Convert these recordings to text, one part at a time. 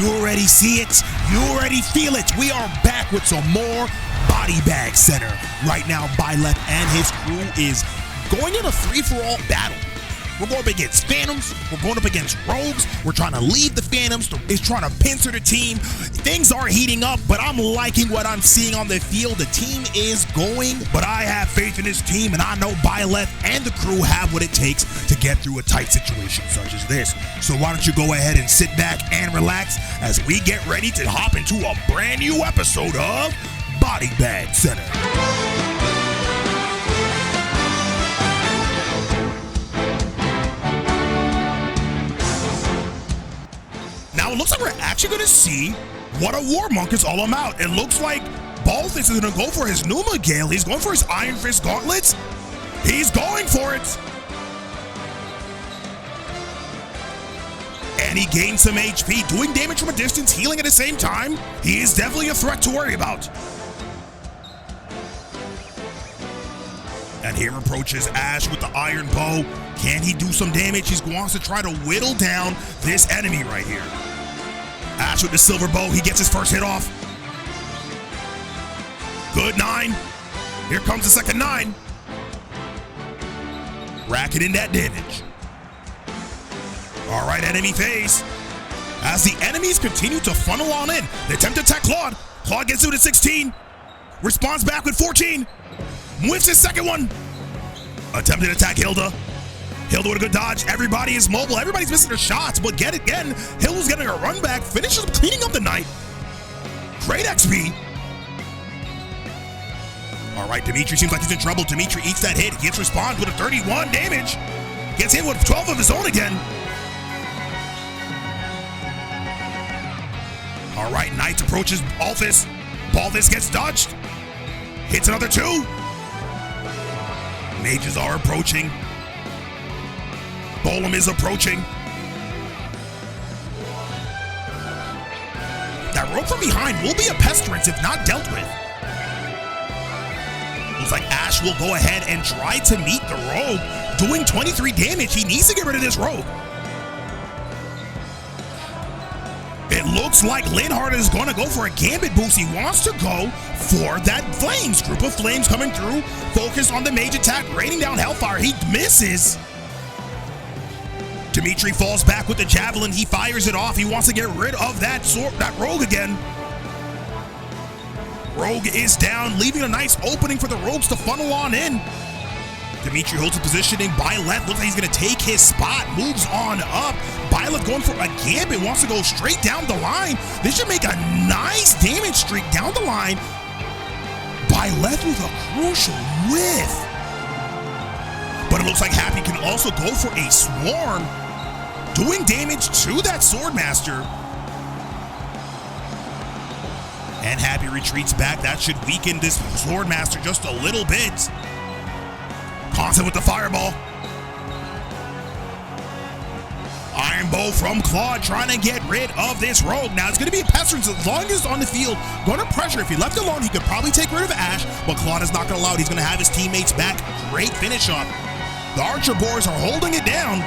You already see it. You already feel it. We are back with some more Bodybag Center. Right now, Byleth and his crew is going in a free-for-all battle. We're going up against Phantoms. We're going up against Rogues. We're trying to lead the Phantoms. It's trying to pincer the team. Things are heating up, but I'm liking what I'm seeing on the field. The team is going, but I have faith in this team, and I know Byleth and the crew have what it takes to get through a tight situation such as this. So why don't you go ahead and sit back and relax as we get ready to hop into a brand new episode of Bodybag Center. Now it looks like we're actually going to see what a Warmonk is all about. It looks like Balthus is going to go for his Numa Gale. He's going for his Iron Fist Gauntlets. He's going for it. And he gains some HP, doing damage from a distance, healing at the same time. He is definitely a threat to worry about. And here approaches Ash with the Iron Bow. Can he do some damage? He wants to try to whittle down this enemy right here. Ash with the Silver Bow. He gets his first hit off. Good 9. Here comes the second 9. Racking in that damage. All right, enemy phase. As the enemies continue to funnel on in, they attempt to attack Claude. Claude gets through to 16. Responds back with 14. Whiffs his second one. Attempted to attack Hilda. Hilda with a good dodge. Everybody is mobile. Everybody's missing their shots, but get it again. Hilda's getting a run back. Finishes cleaning up the night. Great XP. All right, Dimitri seems like he's in trouble. Dimitri eats that hit. Gets responds with a 31 damage. Gets hit with 12 of his own again. All right, Knights approaches Balthus. Balthus gets dodged. Hits another 2. Mages are approaching. Golem is approaching. That rope from behind will be a pestilence if not dealt with. Looks like Ash will go ahead and try to meet the Rogue, doing 23 damage. He needs to get rid of this Rogue. It looks like Linhardt is going to go for a Gambit boost. He wants to go for that Flames. Group of Flames coming through. Focus on the mage attack, raining down Hellfire. He misses. Dimitri falls back with the Javelin. He fires it off. He wants to get rid of that Rogue again. Rogue is down, leaving a nice opening for the Rogues to funnel on in. Dimitri holds his positioning. Byleth looks like he's going to take his spot. Moves on up. Byleth going for a Gambit. Wants to go straight down the line. This should make a nice damage streak down the line. Byleth with a crucial whiff. But it looks like Happy can also go for a Swarm, doing damage to that Swordmaster. And Happy retreats back. That should weaken this Swordmaster just a little bit. Constant with the Fireball. Iron Bow from Claude trying to get rid of this Rogue. Now it's going to be a pestilence as long as it's on the field. Going to pressure. If he left alone, he could probably take rid of Ash, but Claude is not going to allow it. He's going to have his teammates back. Great finish up. The Archer Boars are holding it down.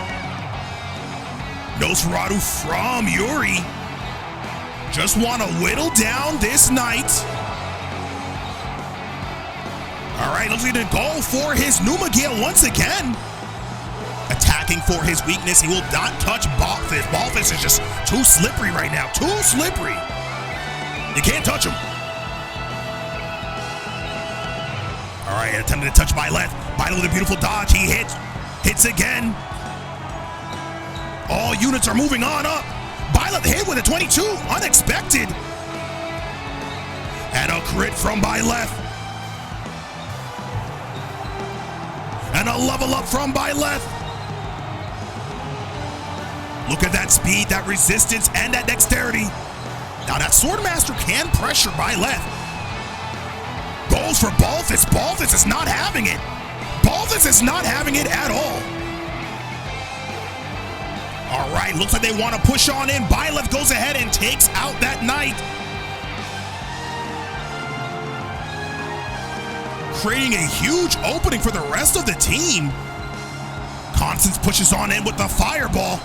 Nosferatu from Yuri. Just want to whittle down this Knight. All right, looks like he's going to go for his Numa Gale once again. Attacking for his weakness. He will not touch Balthus. Balthus is just too slippery right now. Too slippery. You can't touch him. All right, attempted to touch Byleth. Byleth with a beautiful dodge. He hits. Hits again. All units are moving on up. Byleth hit with a 22. Unexpected. And a crit from Byleth. And a level up from Byleth. Look at that speed, that resistance, and that dexterity. Now that Swordmaster can pressure Byleth. Goes for Balthus. Balthus is not having it. Balthus is not having it at all. All right, looks like they want to push on in. Byleth goes ahead and takes out that Knight. Creating a huge opening for the rest of the team. Constance pushes on in with the Fireball.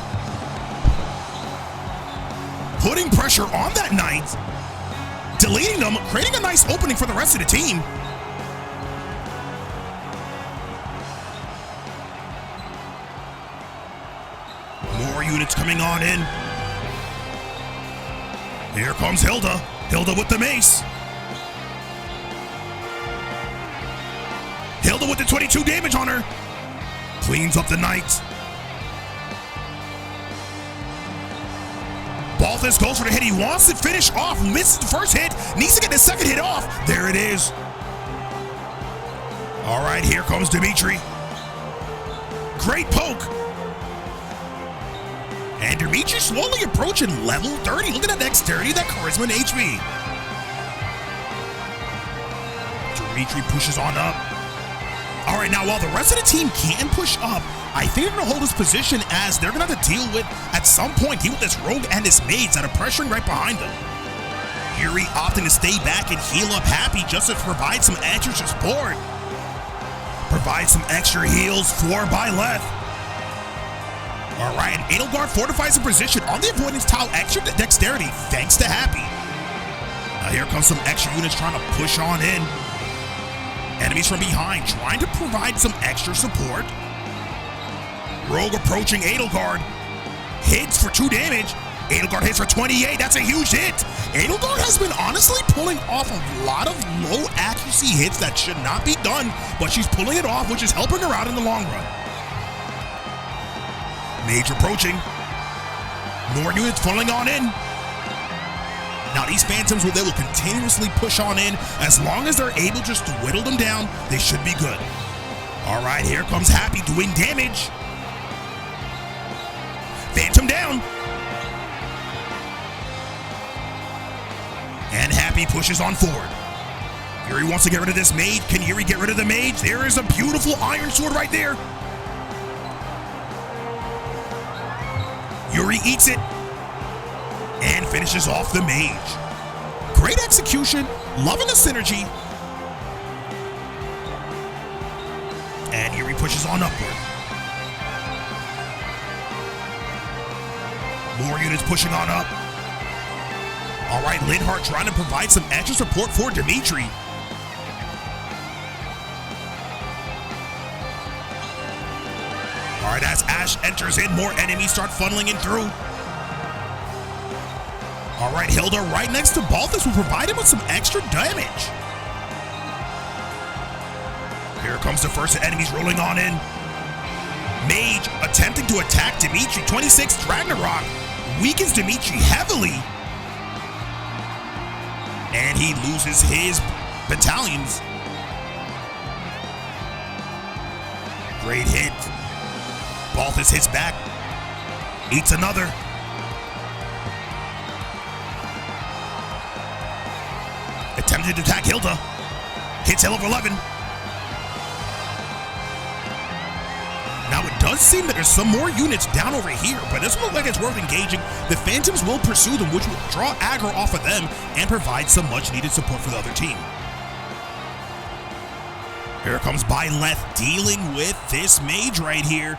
putting pressure on that knight, deleting them, creating a nice opening for the rest of the team. More units coming on in. Here comes Hilda. Hilda with the mace. Hilda with the 22 damage on her. Cleans up the knight. Balthus goes for the hit. He wants to finish off. Misses the first hit. Needs to get the second hit off. There it is. All right, here comes Dimitri. Great poke. And Dimitri slowly approaching level 30. Look at that dexterity, that charisma and HP. Dimitri pushes on up. All right, now while the rest of the team can push up, I think they're gonna hold this position as they're gonna have to deal with, at some point, deal with this rogue and his maids that are pressuring right behind them. Yuri opting to stay back and heal up Happy just to provide some extra support. Provide some extra heals for Byleth. All right, and Edelgard fortifies the position on the avoidance tile, extra dexterity, thanks to Happy. Now here comes some extra units trying to push on in. Enemies from behind trying to provide some extra support. Rogue approaching Edelgard. Hits for 2 damage. Edelgard hits for 28. That's a huge hit. Edelgard has been honestly pulling off a lot of low accuracy hits that should not be done, but she's pulling it off, which is helping her out in the long run. Mage approaching. More units funneling on in. Now these Phantoms, they will continuously push on in. As long as they're able just to whittle them down, they should be good. All right, here comes Happy doing damage. Phantom down. And Happy pushes on forward. Yuri wants to get rid of this mage. Can Yuri get rid of the mage? There is a beautiful iron sword right there. Yuri eats it and finishes off the mage. Great execution, loving the synergy. And Yuri pushes on upward. More units pushing on up. All right, Linhardt trying to provide some extra support for Dimitri. All right, as Ash enters in, more enemies start funneling in through. All right, Hilda right next to Balthus will provide him with some extra damage. Here comes the first enemies rolling on in. Mage attempting to attack Dimitri. 26 Ragnarok weakens Dimitri heavily. And he loses his battalions. Great hit. Balthus hits back. Eats another. Attempted to attack Hilda. Hits level 11. Now it does seem that there's some more units down over here, but this looks like it's worth engaging. The Phantoms will pursue them, which will draw aggro off of them and provide some much needed support for the other team. Here comes Byleth dealing with this mage right here.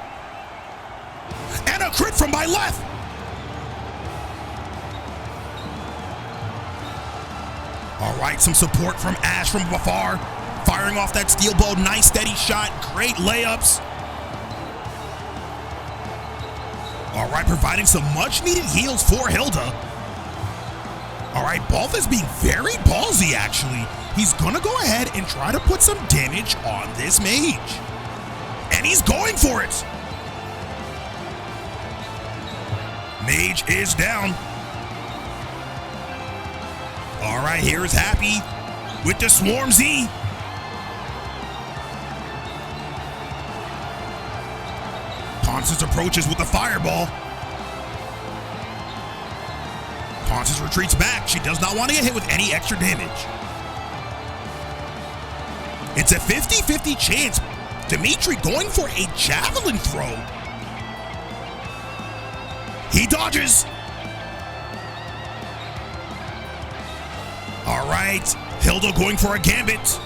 And a crit from Byleth! All right, some support from Ash from afar. Firing off that steel bow, nice steady shot, great layups. All right, providing some much needed heals for Hilda. All right, Balthus being very ballsy actually. He's gonna go ahead and try to put some damage on this mage. And he's going for it. Mage is down. All right, here's Happy with the Swarm Z. Constance approaches with the fireball. Constance retreats back. She does not want to get hit with any extra damage. It's a 50-50 chance. Dimitri going for a javelin throw. He dodges. All right, Hilda going for a gambit.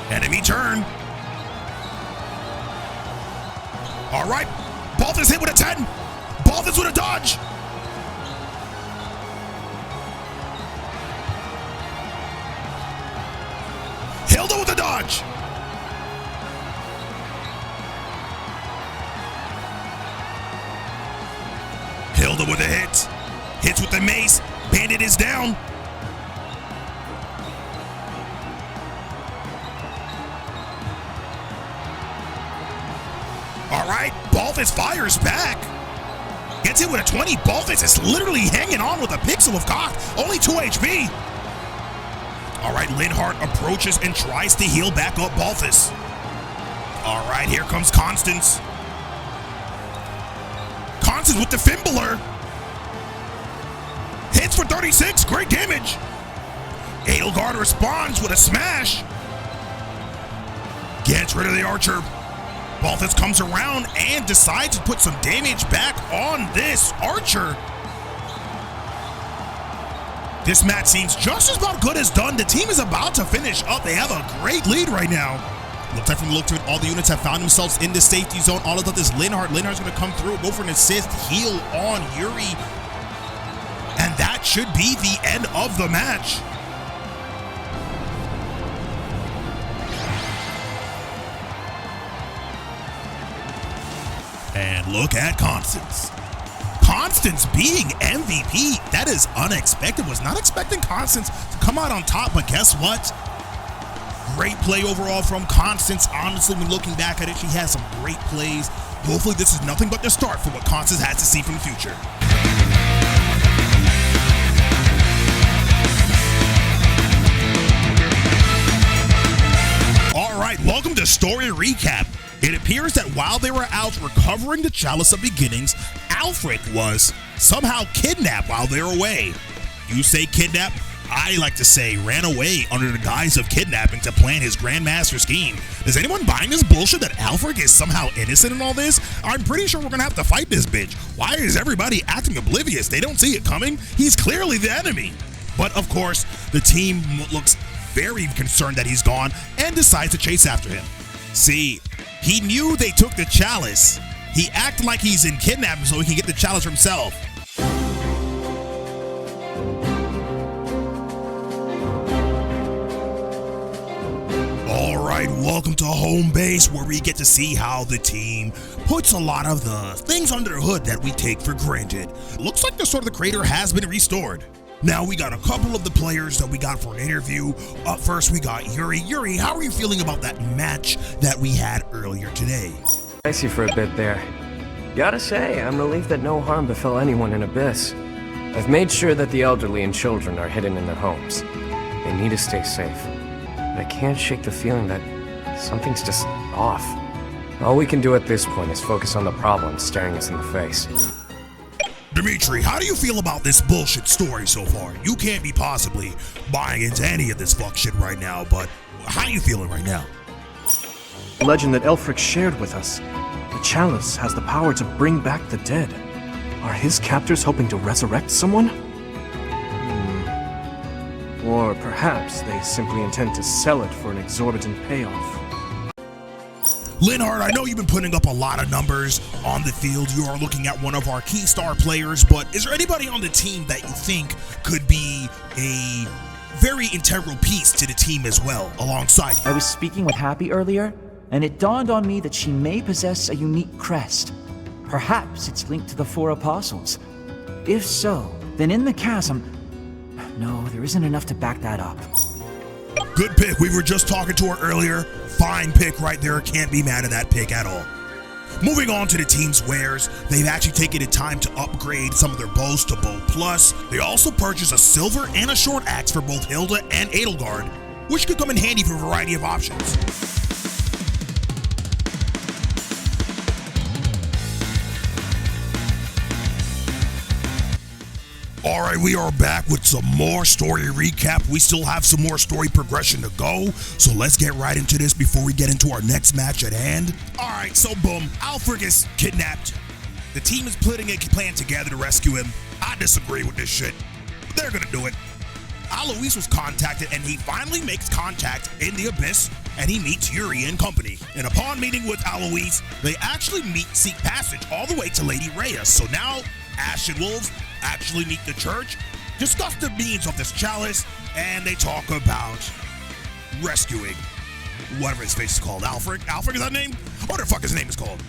Enemy turn. All right, Balthus hit with a 10. Balthus with a dodge. Hilda with a dodge. Hilda with a hit. Hits with the mace. Bandit is down. All right, Balthus fires back. Gets hit with a 20. Balthus is literally hanging on with a pixel of cock. Only 2 HP. All right, Linhardt approaches and tries to heal back up Balthus. All right, here comes Constance. Constance with the Fimbler. Hits for 36, great damage. Edelgard responds with a smash. Gets rid of the archer. Balthus comes around and decides to put some damage back on this archer. This match seems just as about good as done. The team is about to finish up. They have a great lead right now. Looks like from the look to it, all the units have found themselves in the safety zone. All of that is Linhardt. Linhardt's going to come through, go for an assist, heal on Yuri. And that should be the end of the match. And look at Constance. Constance being MVP, that is unexpected. Was not expecting Constance to come out on top, but guess what? Great play overall from Constance. Honestly, when looking back at it, she has some great plays. Hopefully this is nothing but the start for what Constance has to see from the future. All right, welcome to Story Recap. It appears that while they were out recovering the Chalice of Beginnings, Alferic was somehow kidnapped while they were away. You say kidnapped? I like to say ran away under the guise of kidnapping to plan his Grandmaster scheme. Is anyone buying this bullshit that Alferic is somehow innocent in all this? I'm pretty sure we're gonna have to fight this bitch. Why is everybody acting oblivious? They don't see it coming. He's clearly the enemy. But of course, the team looks very concerned that he's gone and decides to chase after him. See, he knew they took the Chalice. He acted like he's in kidnapping so he can get the Chalice for himself. All right, welcome to home base, where we get to see how the team puts a lot of the things under the hood that we take for granted. Looks like the Sword of the Creator has been restored. Now we got a couple of the players that we got for an interview. Up first, we got Yuri. Yuri, how are you feeling about that match that we had earlier today? Icy for a bit there. Gotta say, I'm relieved that no harm befell anyone in Abyss. I've made sure that the elderly and children are hidden in their homes. They need to stay safe. But I can't shake the feeling that something's just off. All we can do at this point is focus on the problem staring us in the face. Dimitri, how do you feel about this bullshit story so far? You can't be possibly buying into any of this fuck shit right now, but how are you feeling right now? The legend that Alferic shared with us. The Chalice has the power to bring back the dead. Are his captors hoping to resurrect someone? Or perhaps they simply intend to sell it for an exorbitant payoff. Linhardt, I know you've been putting up a lot of numbers on the field. You are looking at one of our key star players, but is there anybody on the team that you think could be a very integral piece to the team as well, alongside you? I was speaking with Happy earlier, and it dawned on me that she may possess a unique crest. Perhaps it's linked to the 4 Apostles. If so, then in the chasm... No, there isn't enough to back that up. Good pick. We were just talking to her earlier. Fine pick right there. Can't be mad at that pick at all. Moving on to the team's wares, they've actually taken the time to upgrade some of their bows to Bow Plus. They also purchased a silver and a short axe for both Hilda and Edelgard, which could come in handy for a variety of options. All right, we are back with some more story recap. We still have some more story progression to go, so let's get right into this before we get into our next match at hand. All right, so boom, Alferic is kidnapped. The team is putting a plan together to rescue him. I disagree with this shit, but they're gonna do it. Alois was contacted, and he finally makes contact in the Abyss and he meets Yuri and company. And upon meeting with Alois, they actually seek passage all the way to Lady Rhea. So now Ashen Wolves actually meet the church, discuss the means of this chalice, and they talk about rescuing whatever his face is called. Alferic? Alferic is that name? What the fuck his name is called?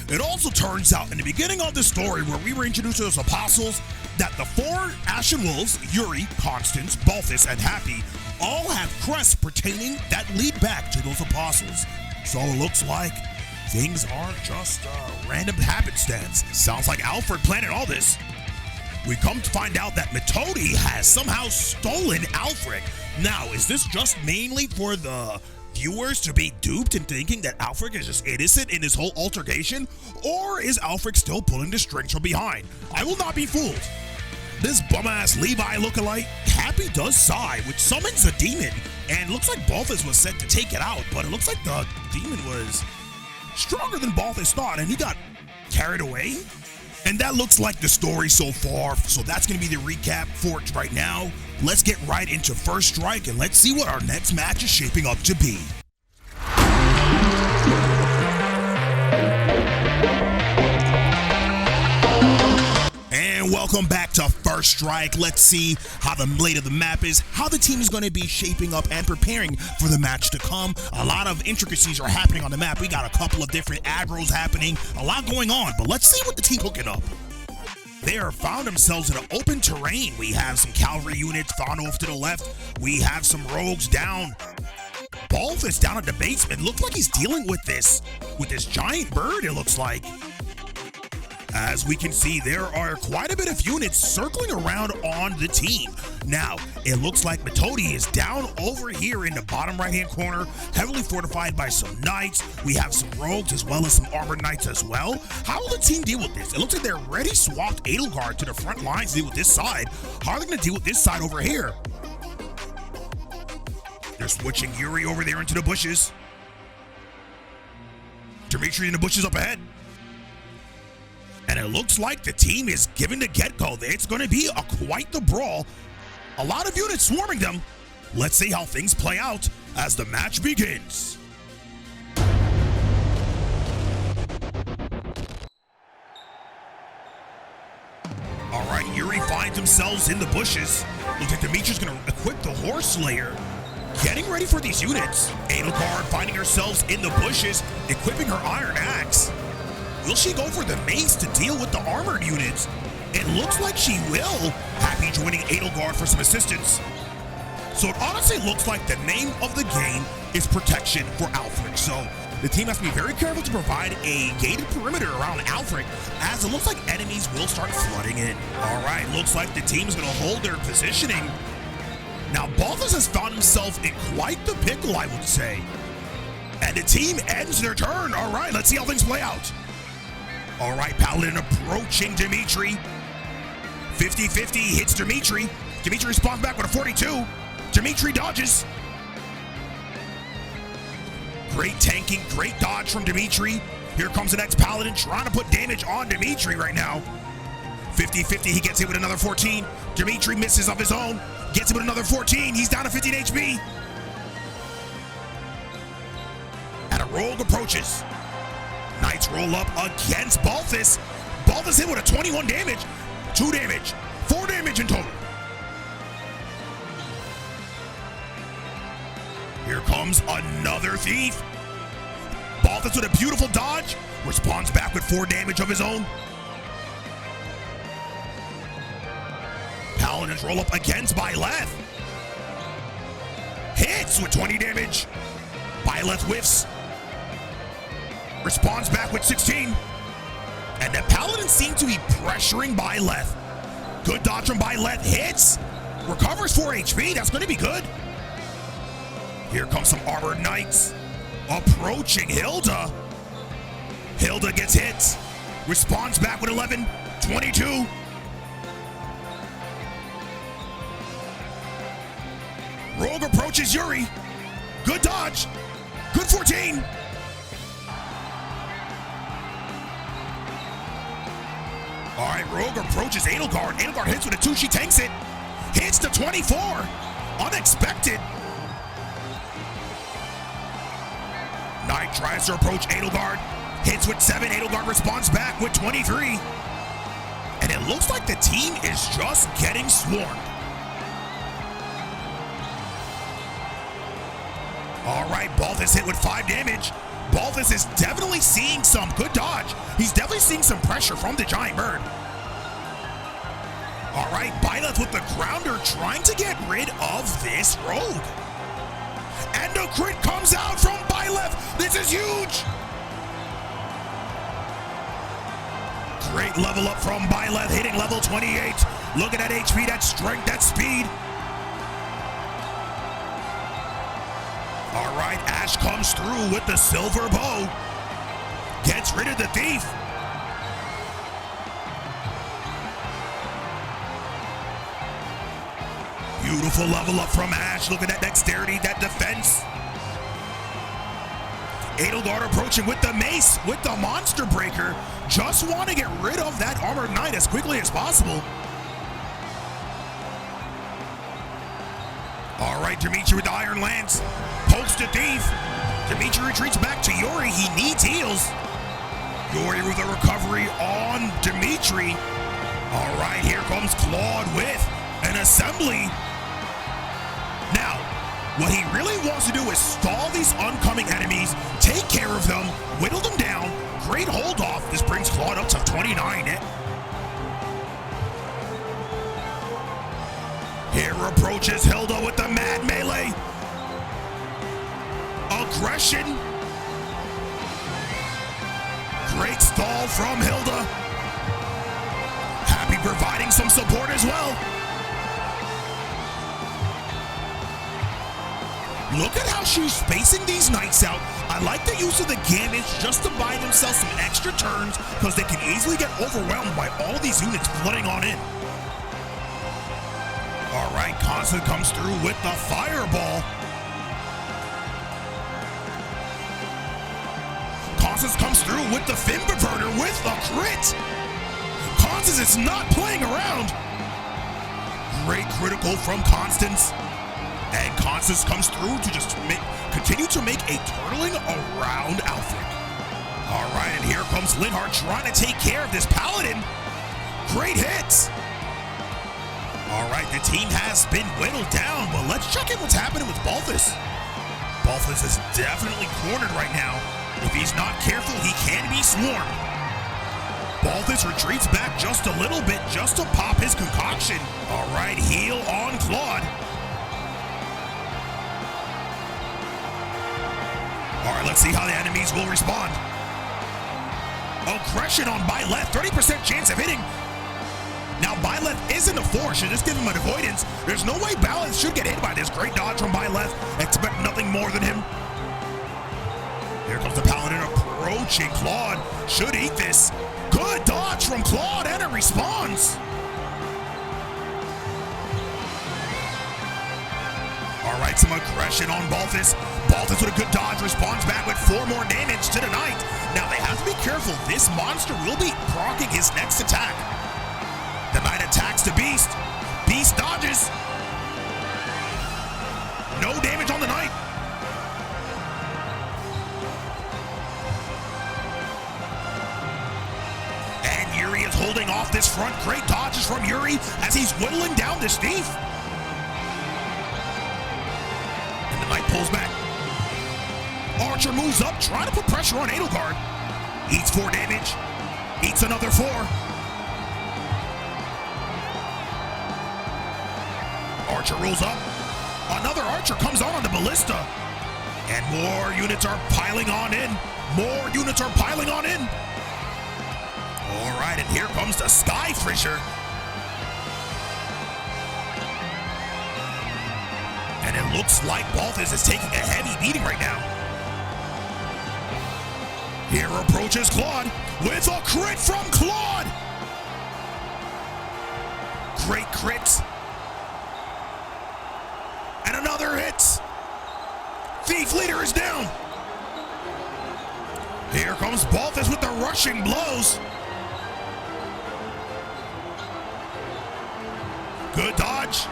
It also turns out in the beginning of the story where we were introduced to those apostles that the 4 Ashen Wolves, Yuri, Constance, Balthus, and Happy, all have crests pertaining that lead back to those apostles. So it looks like things aren't just random happenstance. Sounds like Alfred planned all this. We come to find out that Metodi has somehow stolen Alferic. Now, is this just mainly for the viewers to be duped in thinking that Alferic is just innocent in this whole altercation? Or is Alferic still pulling the strings from behind? I will not be fooled. This bum-ass Levi lookalike, Happy does sigh, which summons a demon, and looks like Balthus was set to take it out, but it looks like the demon was stronger than Balthus thought, and he got carried away. And that looks like the story so far, so that's going to be the recap for it right now. Let's get right into First Strike, and let's see what our next match is shaping up to be. And welcome back to First Strike. Let's see how the lay of the map is, how the team is going to be shaping up and preparing for the match to come. A lot of intricacies are happening on the map. We got a couple of different aggros happening, a lot going on, but let's see what the team hooking up. They are found themselves in an open terrain. We have some cavalry units found off to the left. We have some rogues down. Balthus down at the basement. Looks like he's dealing with this giant bird, it looks like. As we can see, there are quite a bit of units circling around on the team. Now, it looks like Metodi is down over here in the bottom right-hand corner, heavily fortified by some knights. We have some rogues as well as some armored knights as well. How will the team deal with this? It looks like they're already swapped Edelgard to the front lines to deal with this side. How are they going to deal with this side over here? They're switching Yuri over there into the bushes. Dimitri in the bushes up ahead. And it looks like the team is giving the get-go. It's going to be quite the brawl. A lot of units swarming them. Let's see how things play out as the match begins. All right, Yuri finds themselves in the bushes. Looks like Dimitri's going to equip the Horse Slayer. Getting ready for these units. Edelgard finding herself in the bushes, equipping her Iron Axe. Will she go for the mace to deal with the armored units? It looks like she will. Happy joining Edelgard for some assistance. So it honestly looks like the name of the game is protection for Alferic. So the team has to be very careful to provide a gated perimeter around Alferic, as it looks like enemies will start flooding in. All right, looks like the team is going to hold their positioning. Now, Balthus has found himself in quite the pickle, I would say. And the team ends their turn. All right, let's see how things play out. All right, Paladin approaching Dimitri. 50-50 hits Dimitri. Dimitri responds back with a 42. Dimitri dodges. Great tanking, great dodge from Dimitri. Here comes the next Paladin trying to put damage on Dimitri right now. 50-50, he gets hit with another 14. Dimitri misses of his own. Gets hit with another 14. He's down to 15 HP. And a rogue approaches. Knights roll up against Balthus. Balthus hit with a 21 damage. 2 damage. 4 damage in total. Here comes another thief. Balthus with a beautiful dodge. Responds back with 4 damage of his own. Paladins roll up against Byleth. Hits with 20 damage. Byleth whiffs. Responds back with 16. And the Paladins seem to be pressuring Byleth. Good dodge from Byleth. Hits. Recovers 4 HP. That's going to be good. Here comes some armored knights. Approaching Hilda. Hilda gets hit. Responds back with 11. 22. Rogue approaches Yuri. Good dodge. Good 14. All right, Rogue approaches Edelgard. Edelgard hits with a 2. She tanks it. Hits the 24. Unexpected. Knight tries to approach Edelgard. Hits with 7. Edelgard responds back with 23. And it looks like the team is just getting swarmed. All right, Balthus hit with 5 damage. Balthus is definitely seeing some good dodge. He's definitely seeing some pressure from the giant bird. All right, Byleth with the grounder trying to get rid of this rogue. And a crit comes out from Byleth. This is huge. Great level up from Byleth, hitting level 28. Look at that HP, that strength, that speed. All right, Ash comes through with the silver bow. Gets rid of the thief. Beautiful level up from Ash. Look at that dexterity, that defense. Edelgard approaching with the mace, with the monster breaker. Just want to get rid of that armored knight as quickly as possible. All right, Dimitri with the iron lance. Pokes the thief. Dimitri retreats back to Yuri. He needs heals. Yuri with a recovery on Dimitri. All right, here comes Claude with an assembly. Now, what he really wants to do is stall these oncoming enemies, take care of them, whittle them down. Great hold off. This brings Claude up to 29. Here approaches Hilda with the mad melee. Aggression. Great stall from Hilda. Happy providing some support as well. Look at how she's spacing these knights out. I like the use of the gambits just to buy themselves some extra turns because they can easily get overwhelmed by all these units flooding on in. All right, Constance comes through with the fireball. Constance comes through with the Fin Perverter with a crit. Constance is not playing around. Great critical from Constance. And Constance comes through to just continue to make a turtling around Alferic. All right, and here comes Linhardt trying to take care of this paladin. Great hits. All right, the team has been whittled down, but let's check in what's happening with Balthus. Balthus is definitely cornered right now. If he's not careful, he can be swarmed. Balthus retreats back just a little bit just to pop his concoction. All right, heal on Claude. All right, let's see how the enemies will respond. Aggression on Byleth, 30% chance of hitting. Now, Byleth isn't a force, should just give him an avoidance. There's no way Byleth should get hit by this. Great dodge from Byleth. Expect nothing more than him. Here comes the Paladin approaching Claude. Should eat this. Good dodge from Claude, and it responds. All right, some aggression on Balthus. Balthus with a good dodge responds back with 4 more damage to the knight. Now, they have to be careful. This monster will be proccing his next attack. The knight attacks the beast. Beast dodges. No damage on the knight. And Yuri is holding off this front. Great dodges from Yuri as he's whittling down this thief. And the knight pulls back. Archer moves up, trying to put pressure on Edelgard. Eats 4 damage. Eats another 4. Archer rolls up. Another Archer comes on the ballista. And more units are piling on in. More units are piling on in. All right, and here comes the Sky Fissure. And it looks like Balthus is taking a heavy beating right now. Here approaches Claude with a crit from Claude. Great crits. And another hit. Thief Leader is down. Here comes Balthus with the rushing blows. Good dodge.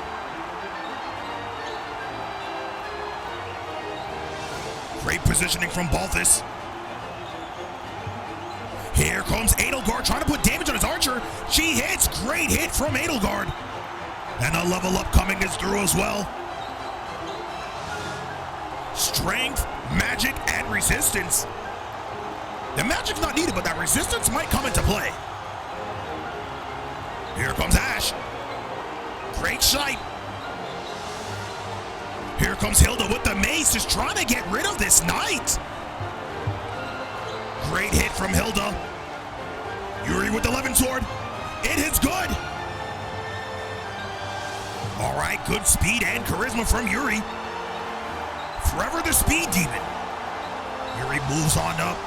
Great positioning from Balthus. Here comes Edelgard trying to put damage on his archer. She hits. Great hit from Edelgard. And a level up coming is through as well. Strength, magic, and resistance. The magic's not needed, but that resistance might come into play. Here comes Ash. Great sight. Here comes Hilda with the mace, just trying to get rid of this knight. Great hit from Hilda. Yuri with the 11 sword. It hits good. All right, good speed and charisma from Yuri. Forever the speed demon. Yuri moves on up.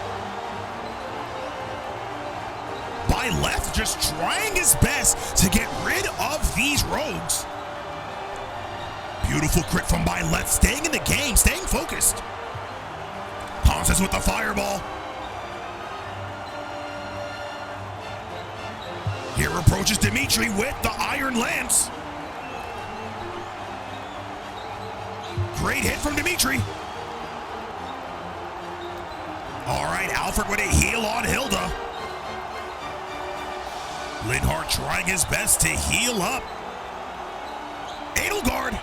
Byleth just trying his best to get rid of these rogues. Beautiful crit from Byleth, staying in the game, staying focused. Constance with the fireball. Here approaches Dimitri with the Iron Lance. Great hit from Dimitri. All right, Alfred with a heal on Hilda. Linhardt trying his best to heal up. Edelgard.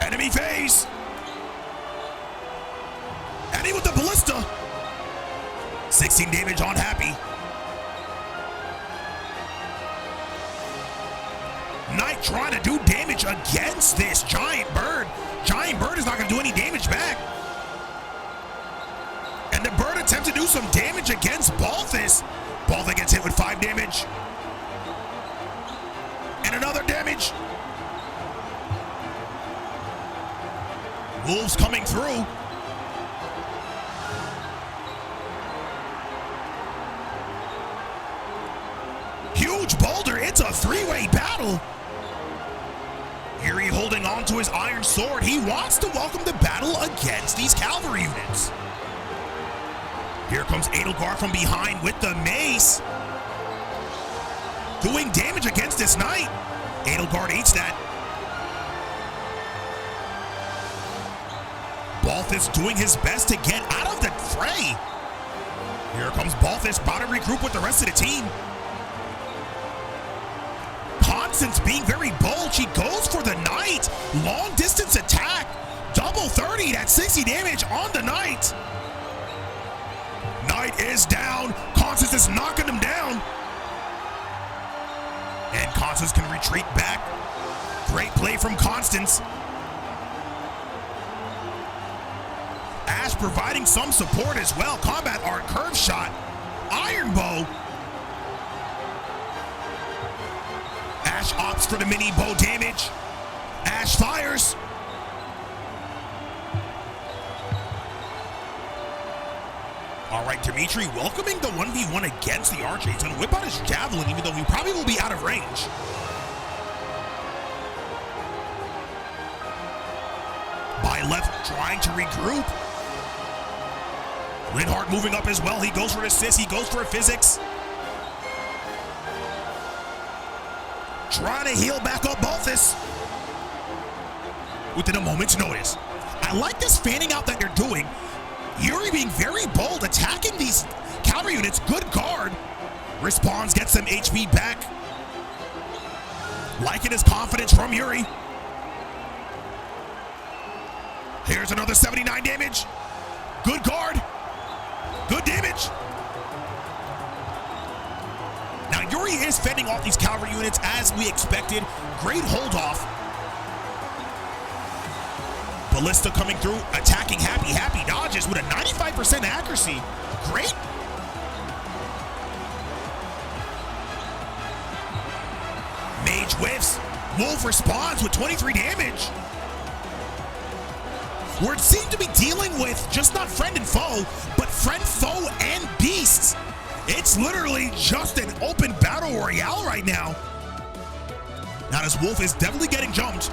Enemy phase. Eddie with the ballista. 16 damage on Happy. Knight trying to do damage against this Giant Bird. Giant Bird is not going to do any damage back. And the Bird attempts to do some damage against Balthus. Balthus gets hit with 5 damage. And another damage. Wolves coming through. Huge boulder. It's a 3-way battle. Yuri holding on to his iron sword. He wants to welcome the battle against these cavalry units. Here comes Edelgard from behind with the mace. Doing damage against this knight. Edelgard eats that. Balthus doing his best to get out of the fray. Here comes Balthus, about to regroup with the rest of the team. Constance being very bold. She goes for the knight. Long distance attack. Double 30. That's 60 damage on the knight. Knight is down. Constance is knocking him down. And Constance can retreat back. Great play from Constance. Ash providing some support as well. Combat art, curve shot, iron bow. Ash opts for the mini bow damage. Ash fires. All right, Dimitri welcoming the 1v1 against the archer. He's going to whip out his javelin, even though he probably will be out of range. Byleth trying to regroup. Linhardt moving up as well. He goes for an assist. He goes for a physics. Trying to heal back up Balthus. Within a moment's notice. I like this fanning out that they're doing. Yuri being very bold, attacking these cavalry units. Good guard. Respawns, gets some HP back. Liking his confidence from Yuri. Here's another 79 damage. Good guard. Good damage. Now Yuri is fending off these cavalry units as we expected. Great hold off. Ballista coming through, attacking Happy. Happy dodges with a 95% accuracy. Great. Mage whiffs. Wolf responds with 23 damage. Where it seemed to be dealing with just not friend and foe, but friend, foe, and beasts. It's literally just an open battle royale right now. Now this Wolf is definitely getting jumped.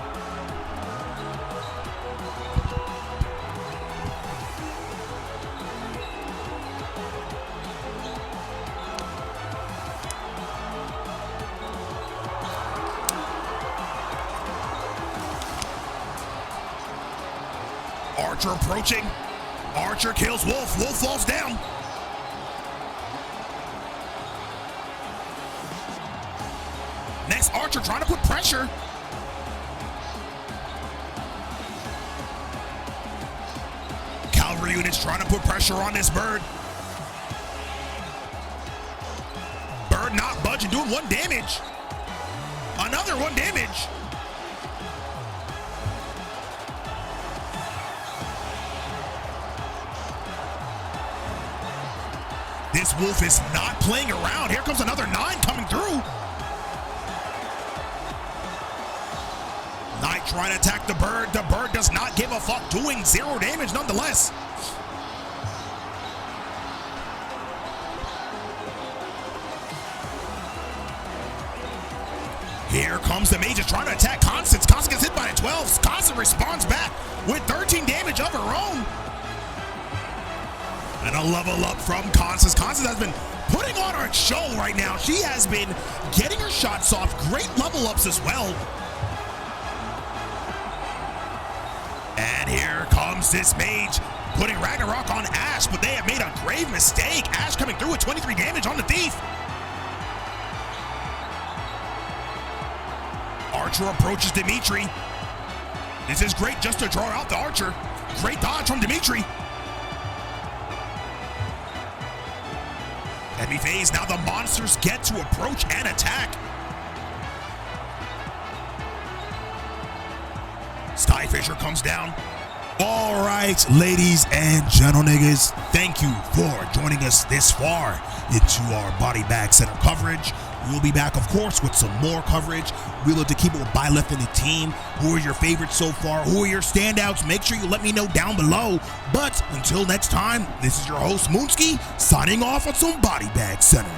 Archer approaching. Archer kills Wolf. Wolf falls down. Next, Archer trying to put pressure. Cavalry units trying to put pressure on this bird. Bird not budging, doing 1 damage. Another 1 damage. This Wolf is not playing around. Here comes another 9 coming through. Knight trying to attack the bird. The bird does not give a fuck, doing 0 damage nonetheless. Here comes the mages trying to attack Constance. Constance gets hit by a 12. Constance responds back with 13 damage of her own. And a level up from Constance. Constance has been putting on her show right now. She has been getting her shots off. Great level ups as well. And here comes this mage putting Ragnarok on Ash, but they have made a grave mistake. Ash coming through with 23 damage on the thief. Archer approaches Dimitri. This is great just to draw out the Archer. Great dodge from Dimitri. Enemy phase, now the monsters get to approach and attack. Skyfisher comes down. All right, ladies and gentle niggas, thank you for joining us this far into our Bodybag Center coverage. We'll be back, of course, with some more coverage. We look to keep it with Byleth and the team. Who are your favorites so far? Who are your standouts? Make sure you let me know down below. But until next time, this is your host, Moonski, signing off on some Bodybag Center.